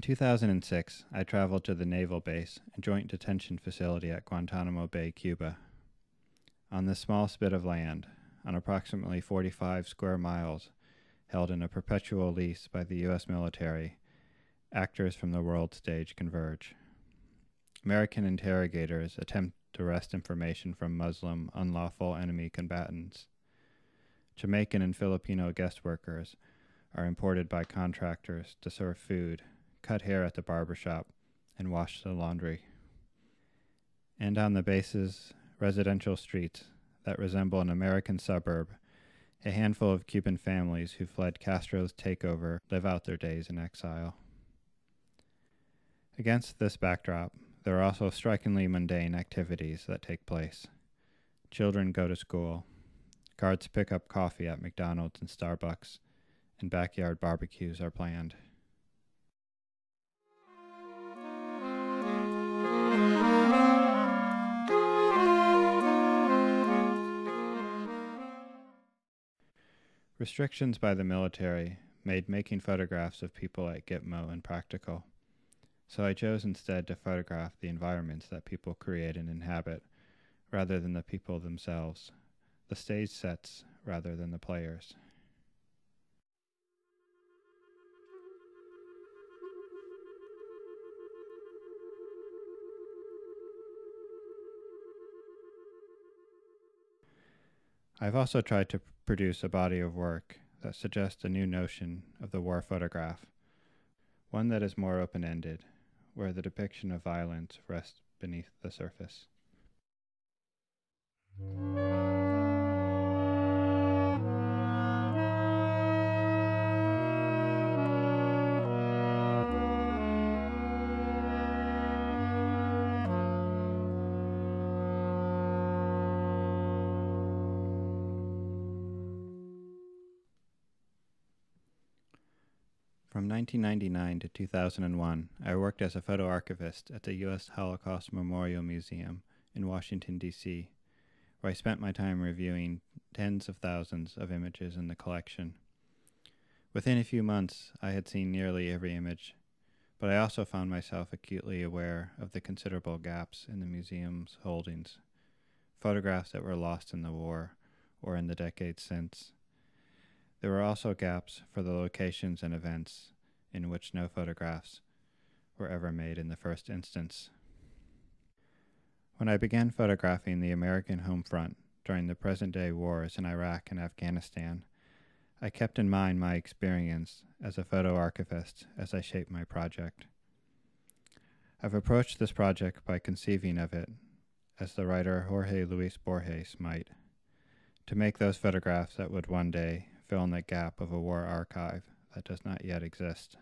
2006, I traveled to the naval base and joint detention facility at Guantanamo Bay, Cuba. On this small spit of land, on approximately 45 square miles, held in a perpetual lease by the U.S. military, actors from the world stage converge. American interrogators attempt to wrest information from Muslim unlawful enemy combatants. Jamaican and Filipino guest workers are imported by contractors to serve food, cut hair at the barbershop, and wash the laundry. And on the base's residential streets that resemble an American suburb, a handful of Cuban families who fled Castro's takeover live out their days in exile. Against this backdrop, there are also strikingly mundane activities that take place. Children go to school, guards pick up coffee at McDonald's and Starbucks, and backyard barbecues are planned. Restrictions by the military made making photographs of people at Gitmo impractical, so I chose instead to photograph the environments that people create and inhabit, rather than the people themselves, the stage sets rather than the players. I've also tried to produce a body of work that suggests a new notion of the war photograph, one that is more open-ended, where the depiction of violence rests beneath the surface. From 1999 to 2001, I worked as a photo archivist at the U.S. Holocaust Memorial Museum in Washington, D.C., where I spent my time reviewing tens of thousands of images in the collection. Within a few months, I had seen nearly every image, but I also found myself acutely aware of the considerable gaps in the museum's holdings, photographs that were lost in the war or in the decades since. There were also gaps for the locations and events in which no photographs were ever made in the first instance. When I began photographing the American home front during the present-day wars in Iraq and Afghanistan, I kept in mind my experience as a photo archivist as I shaped my project. I've approached this project by conceiving of it as the writer Jorge Luis Borges might, to make those photographs that would one day fill in the gap of a war archive that does not yet exist.